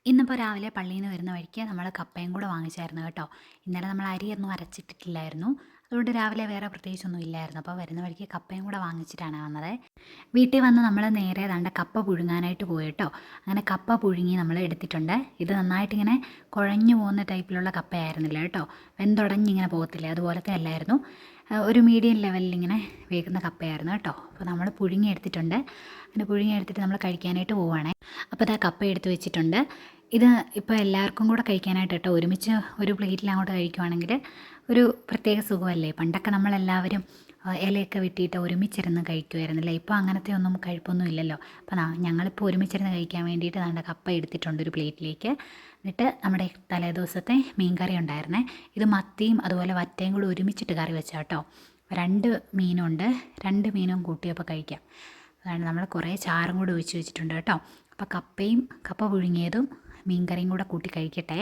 ഇന്നിപ്പോൾ രാവിലെ പള്ളിയിൽ നിന്ന് വരുന്ന വഴിക്ക് നമ്മൾ കപ്പയും കൂടെ വാങ്ങിച്ചായിരുന്നു കേട്ടോ. ഇന്നലെ നമ്മൾ അരിയൊന്നും അരച്ചിട്ടിട്ടില്ലായിരുന്നു. അതുകൊണ്ട് രാവിലെ വേറെ പ്രത്യേകിച്ചൊന്നും ഇല്ലായിരുന്നു. അപ്പോൾ വരുന്ന വഴിക്ക് കപ്പയും കൂടെ വാങ്ങിച്ചിട്ടാണ് വന്നത്. വീട്ടിൽ വന്ന് നമ്മൾ നേരെ ദാണ്ട കപ്പ പുഴുങ്ങാനായിട്ട് പോയി കേട്ടോ. അങ്ങനെ കപ്പ പുഴുങ്ങി നമ്മൾ എടുത്തിട്ടുണ്ട്. ഇത് നന്നായിട്ടിങ്ങനെ കുഴഞ്ഞു പോകുന്ന ടൈപ്പിലുള്ള കപ്പയായിരുന്നില്ല കേട്ടോ. വെന്തുടഞ്ഞിങ്ങനെ പോകത്തില്ലേ, അതുപോലത്തെ അല്ലായിരുന്നു. ഒരു മീഡിയം ലെവലിൽ ഇങ്ങനെ വേകുന്ന കപ്പയായിരുന്നു കേട്ടോ. അപ്പോൾ നമ്മൾ പുഴുങ്ങി എടുത്തിട്ടുണ്ട്. അങ്ങനെ പുഴുങ്ങി എടുത്തിട്ട് നമ്മൾ കഴിക്കാനായിട്ട് പോവുകയാണേ. അപ്പോൾ ഇതാ കപ്പ എടുത്ത് വെച്ചിട്ടുണ്ട്. ഇത് ഇപ്പോൾ എല്ലാവർക്കും കൂടെ കഴിക്കാനായിട്ട് കേട്ടോ. ഒരുമിച്ച് ഒരു പ്ലേറ്റിൽ അങ്ങോട്ട് കഴിക്കുവാണെങ്കിൽ ഒരു പ്രത്യേക സുഖമല്ലേ. പണ്ടൊക്കെ നമ്മളെല്ലാവരും ഇലയൊക്കെ വെട്ടിയിട്ട് ഒരുമിച്ചിരുന്ന് കഴിക്കുമായിരുന്നില്ലേ. ഇപ്പോൾ അങ്ങനത്തെ ഒന്നും കഴിപ്പൊന്നും ഇല്ലല്ലോ. അപ്പോൾ ഞങ്ങളിപ്പോൾ ഒരുമിച്ചിരുന്ന് കഴിക്കാൻ വേണ്ടിയിട്ട് നമ്മുടെ കപ്പ എടുത്തിട്ടുണ്ട് ഒരു പ്ലേറ്റിലേക്ക്. എന്നിട്ട് നമ്മുടെ തലേദിവസത്തെ മീൻ കറി ഉണ്ടായിരുന്നേ. ഇത് മത്തിയും അതുപോലെ വറ്റയും കൂടി ഒരുമിച്ചിട്ട് കറി വെച്ചാൽ കേട്ടോ. 2 മീനുണ്ട്. 2 മീനും കൂട്ടിയപ്പോൾ കഴിക്കാം. അതാണ് നമ്മൾ കുറേ ചാറും കൂടി ഒഴിച്ച് വെച്ചിട്ടുണ്ട് കേട്ടോ. അപ്പോൾ കപ്പ പുഴുങ്ങിയതും മീൻ കറിയും കൂടെ കൂട്ടി കഴിക്കട്ടെ.